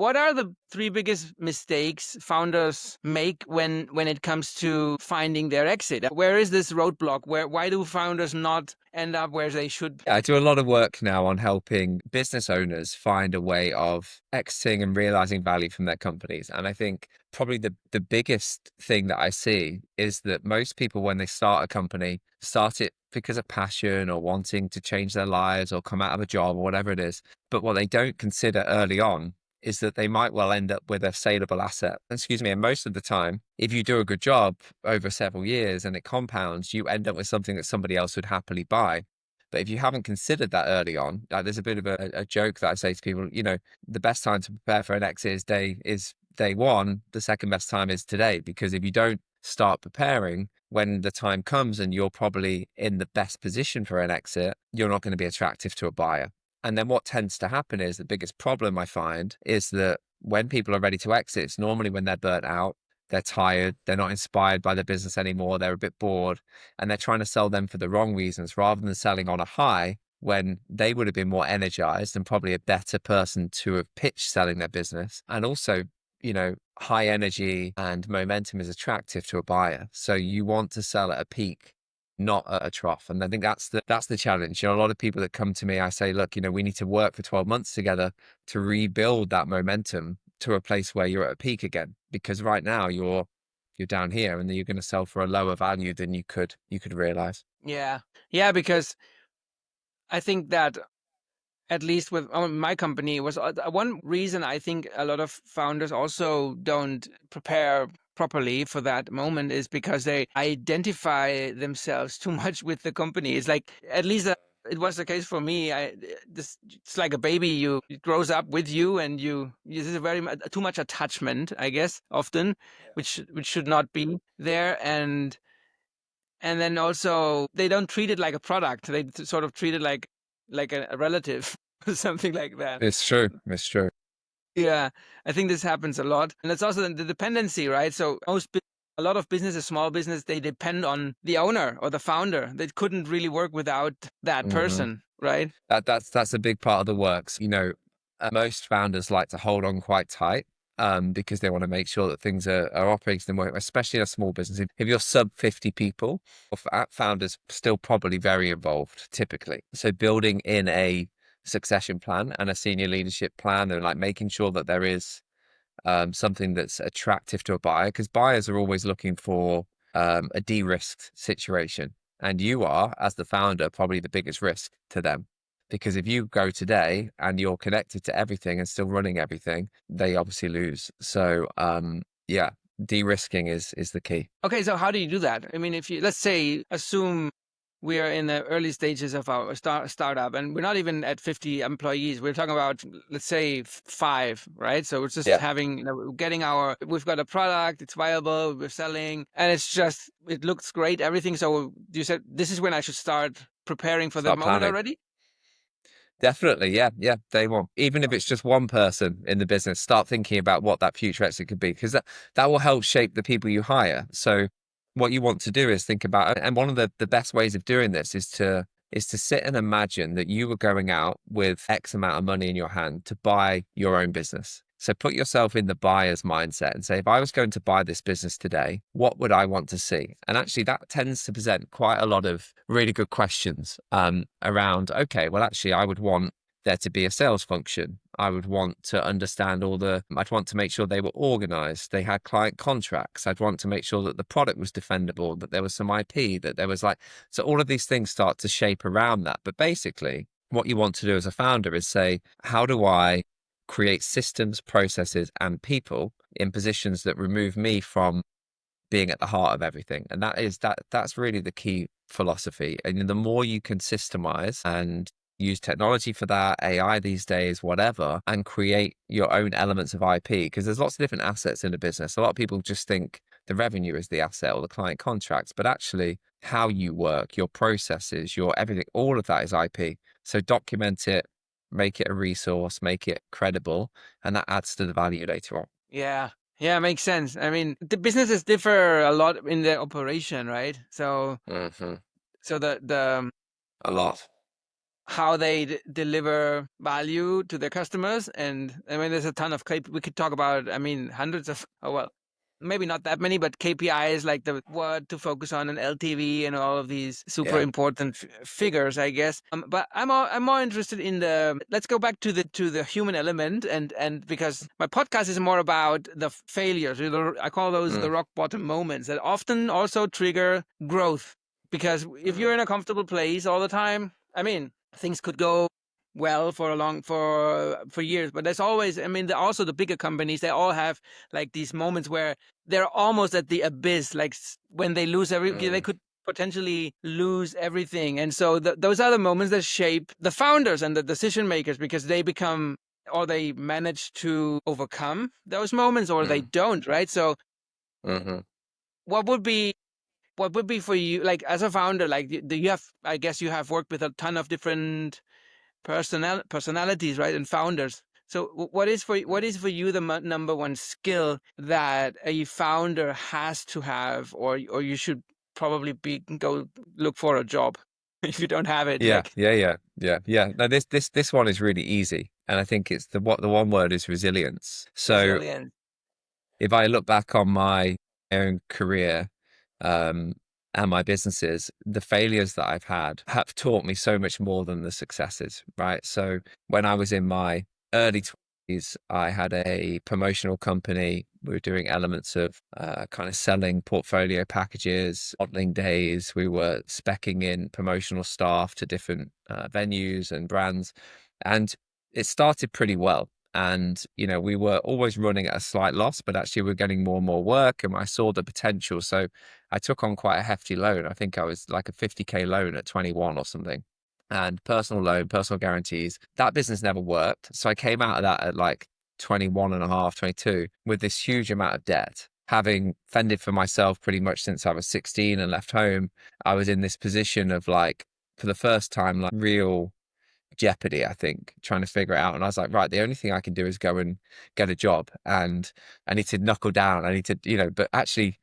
what are the three biggest mistakes founders make when it comes to finding their exit? Where is this roadblock? Why do founders not end up where they should be? Yeah, I do a lot of work now on helping business owners find a way of exiting and realizing value from their companies. And I think probably the biggest thing that I see is that most people, when they start a company, start it because of passion or wanting to change their lives or come out of a job or whatever it is. But what they don't consider early on is that they might well end up with a saleable asset. Excuse me. And most of the time, if you do a good job over several years and it compounds, you end up with something that somebody else would happily buy. But if you haven't considered that early on, like there's a bit of a joke that I say to people, the best time to prepare for an exit is day one. The second best time is today, because if you don't start preparing when the time comes and you're probably in the best position for an exit, you're not going to be attractive to a buyer. And then what tends to happen is the biggest problem I find is that when people are ready to exit, it's normally when they're burnt out, they're tired, they're not inspired by the business anymore, they're a bit bored, and they're trying to sell them for the wrong reasons rather than selling on a high when they would have been more energized and probably a better person to have pitched selling their business. And also, high energy and momentum is attractive to a buyer. So you want to sell at a peak, not at a trough. And I think that's the challenge. A lot of people that come to me, I say, look, we need to work for 12 months together to rebuild that momentum to a place where you're at a peak again. Because right now you're down here and then you're going to sell for a lower value than you could realize. Yeah. Yeah, because I think that at least with my company was one reason I think a lot of founders also don't prepare properly for that moment is because they identify themselves too much with the company. It's like, at least it was the case for me. It's like a baby. It grows up with you, and this is too much attachment, I guess, often, which should not be there. And then also they don't treat it like a product. They sort of treat it like a relative or something like that. It's true. It's true. Yeah, I think this happens a lot. And it's also the dependency, right? So a lot of businesses, small business, they depend on the owner or the founder. They couldn't really work without that Hmm. person, right? That's a big part of the works. Most founders like to hold on quite tight because they want to make sure that things are operating and work, especially in a small business. If you're sub 50 people, founders still probably very involved typically. So building in a succession plan and a senior leadership plan and like making sure that there is something that's attractive to a buyer, because buyers are always looking for a de-risked situation. And you are, as the founder, probably the biggest risk to them. Because if you go today and you're connected to everything and still running everything, they obviously lose. So yeah, de-risking is the key. Okay, so how do you do that? I mean, let's say, assume we are in the early stages of our startup and we're not even at 50 employees. We're talking about, let's say, 5, right? So we're just Yeah, having, we've got a product, it's viable, we're selling, and it looks great, everything. So you said this is when I should start preparing for that start moment planning. already? Definitely. Yeah. Yeah. Day one. Even if it's just one person in the business, start thinking about what that future exit could be, because that will help shape the people you hire. So what you want to do is think about, and one of the best ways of doing this is to sit and imagine that you were going out with X amount of money in your hand to buy your own business. So put yourself in the buyer's mindset and say, if I was going to buy this business today, what would I want to see? And actually that tends to present quite a lot of really good questions around, okay, well, actually, I would want there to be a sales function. I would want to understand I'd want to make sure they were organized. They had client contracts. I'd want to make sure that the product was defendable, that there was some IP, that there was so all of these things start to shape around that. But basically, what you want to do as a founder is say, how do I create systems, processes, and people in positions that remove me from being at the heart of everything? And that's really the key philosophy. And the more you can systemize and use technology for that, AI these days, whatever, and create your own elements of IP, because there's lots of different assets in a business. A lot of people just think the revenue is the asset or the client contracts, but actually how you work, your processes, your everything, all of that is IP. So document it, make it a resource, make it credible, and that adds to the value later on. Yeah. Yeah, makes sense. I mean, the businesses differ a lot in their operation, right? So Hmm. the A lot. how they deliver value to their customers. And I mean, there's a ton of we could talk about, I mean, hundreds of, oh, well, maybe not that many, but KPIs like the what to focus on and LTV and all of these super Yeah. important figures, I guess. But I'm more interested in the, let's go back to the human element, and because my podcast is more about the failures. I call those the Mm, rock bottom moments that often also trigger growth. Because if mm, you're in a comfortable place all the time, I mean, things could go well for a long for years, but there's always, I mean, also the bigger companies, they all have like these moments where they're almost at the abyss, like when they lose they mm, could potentially lose everything. And so those are the moments that shape the founders and the decision makers, because they become, or they manage to overcome those moments, or they mm, don't, right? So mhm. what would be for you, like as a founder, like do you have, I guess you have worked with a ton of different personalities, right, and founders. So what is for you the number one skill that a founder has to have, or you should probably be go look for a job if you don't have it, Yeah, like yeah, yeah, yeah, yeah. No, this one is really easy, and I think it's the one word is resilience. So resilience. if I look back on my own career, um, and my businesses, the failures that I've had have taught me so much more than the successes, right? So when I was in my early 20s, I had a promotional company. We were doing elements of kind of selling portfolio packages, modeling days. We were speccing in promotional staff to different venues and brands. And it started pretty well. And, we were always running at a slight loss, but actually we're getting more and more work. And I saw the potential. So I took on quite a hefty loan. I think I was like a 50K loan at 21 or something. And personal loan, personal guarantees. That business never worked. So I came out of that at like 21 and a half, 22, with this huge amount of debt. Having fended for myself pretty much since I was 16 and left home, I was in this position of like, for the first time, like real jeopardy, I think, trying to figure it out. And I was like, right, the only thing I can do is go and get a job, and I need to knuckle down. I need to, but actually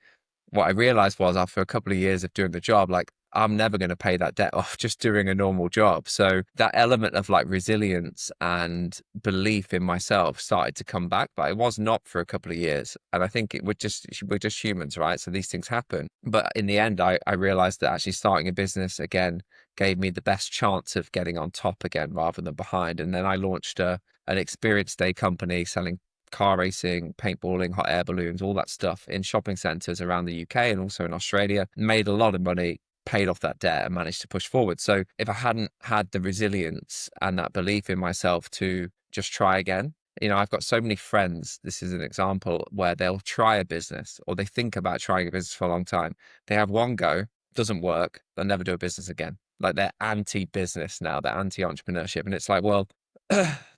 what I realized was after a couple of years of doing the job, like I'm never going to pay that debt off just doing a normal job. So that element of like resilience and belief in myself started to come back, but it was not for a couple of years. And I think we're just humans, right? So these things happen. But in the end, I realized that actually starting a business again gave me the best chance of getting on top again rather than behind. And then I launched an experience day company selling car racing, paintballing, hot air balloons, all that stuff in shopping centres around the UK and also in Australia. Made a lot of money, paid off that debt, and managed to push forward. So if I hadn't had the resilience and that belief in myself to just try again, I've got so many friends. This is an example where they'll try a business or they think about trying a business for a long time. They have one go, doesn't work, they'll never do a business again. Like they're anti-business now, they're anti-entrepreneurship. And it's like, well,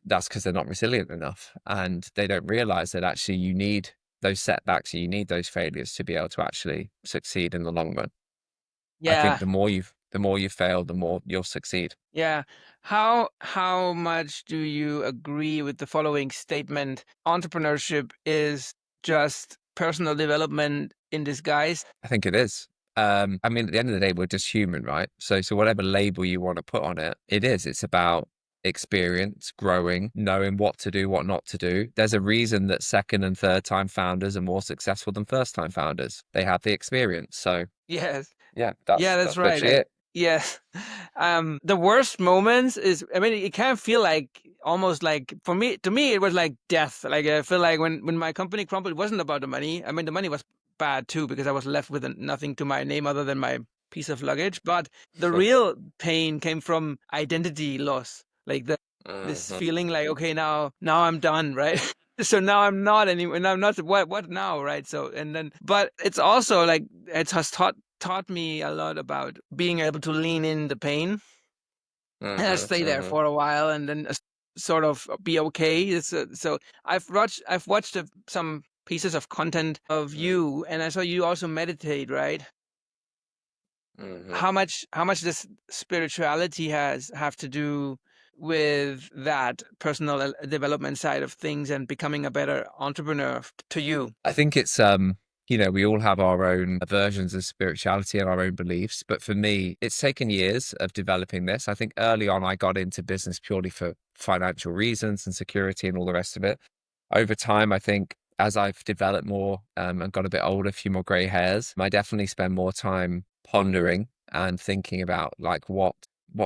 that's because they're not resilient enough, and they don't realize that actually you need those setbacks and you need those failures to be able to actually succeed in the long run. I think Yeah. the more you fail, the more you'll succeed. Yeah. How much do you agree with the following statement? Entrepreneurship is just personal development in disguise. I think it is. I mean, at the end of the day, we're just human, right? So whatever label you want to put on it, it is. It's about experience, growing, knowing what to do, what not to do. There's a reason that second and third time founders are more successful than first time founders. They have the experience. So Yes. yeah, Yeah, that's that's right. literally it. Yes. The worst moments is, I mean, it can feel like almost like, for me, to me, it was like death. Like I feel like when my company crumbled, it wasn't about the money. I mean, the money was bad too, because I was left with nothing to my name other than my piece of luggage. But the real pain came from identity loss. Like this Mhm, feeling like, okay, now I'm done, right? So now I'm not anymore, and I'm not, what now, right? So, and then, but it's also like it has taught me a lot about being able to lean in the pain and mhm, stay there mhm, for a while, and then sort of be okay. So I've watched some pieces of content of mhm, you, and I saw you also meditate, right? mhm. How much does spirituality have to do with that personal development side of things and becoming a better entrepreneur to you? I think it's we all have our own versions of spirituality and our own beliefs. But for me, it's taken years of developing this. I think early on, I got into business purely for financial reasons and security and all the rest of it. Over time, I think as I've developed more and got a bit older, a few more gray hairs, I definitely spend more time pondering and thinking about like what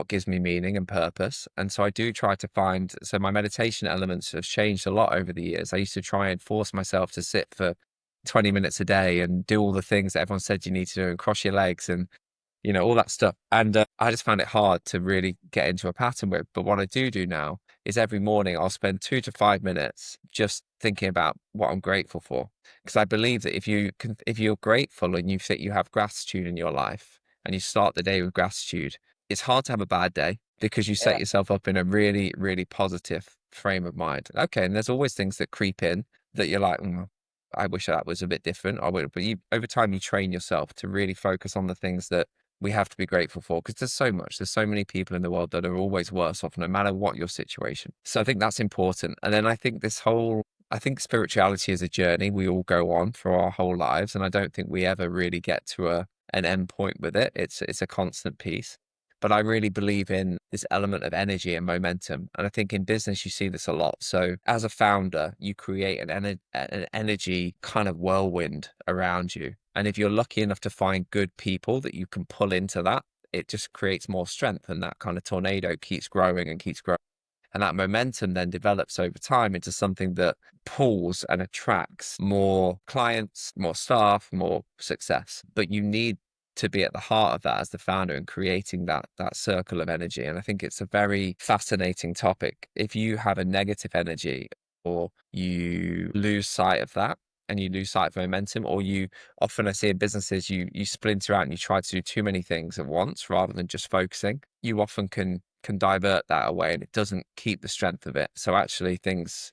gives me meaning and purpose. And so I do try to find, so my meditation elements have changed a lot over the years. I used to try and force myself to sit for 20 minutes a day and do all the things that everyone said you need to do and cross your legs and all that stuff. And I just found it hard to really get into a pattern with. But what I do now is every morning I'll spend 2 to 5 minutes just thinking about what I'm grateful for. Because I believe that if you're grateful and you think you have gratitude in your life and you start the day with gratitude, it's hard to have a bad day because you set Yeah. yourself up in a really, really positive frame of mind. Okay. And there's always things that creep in that you're like, I wish that was a bit different. But over time, you train yourself to really focus on the things that we have to be grateful for because there's so many people in the world that are always worse off no matter what your situation. So I think that's important. And then I think spirituality is a journey we all go on for our whole lives. And I don't think we ever really get to an end point with it. It's a constant piece. But I really believe in this element of energy and momentum. And I think in business, you see this a lot. So as a founder, you create an energy kind of whirlwind around you. And if you're lucky enough to find good people that you can pull into that, it just creates more strength. And that kind of tornado keeps growing and keeps growing. And that momentum then develops over time into something that pulls and attracts more clients, more staff, more success. But you need to be at the heart of that as the founder and creating that circle of energy. And I think it's a very fascinating topic. If you have a negative energy or you lose sight of that and you lose sight of momentum, or you often I see in businesses you splinter out and you try to do too many things at once rather than just focusing, you often can divert that away and it doesn't keep the strength of it. So actually things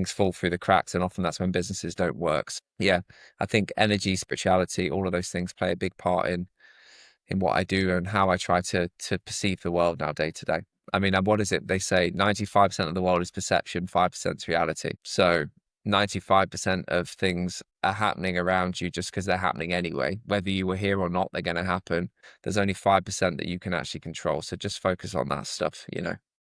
fall through the cracks and often that's when businesses don't work. So, yeah, I think energy, spirituality, all of those things play a big part in what I do and how I try to perceive the world now day to day. I mean, what is it? They say 95% of the world is perception, 5% is reality. So 95% of things are happening around you just because they're happening anyway. Whether you were here or not, they're going to happen. There's only 5% that you can actually control. So just focus on that stuff.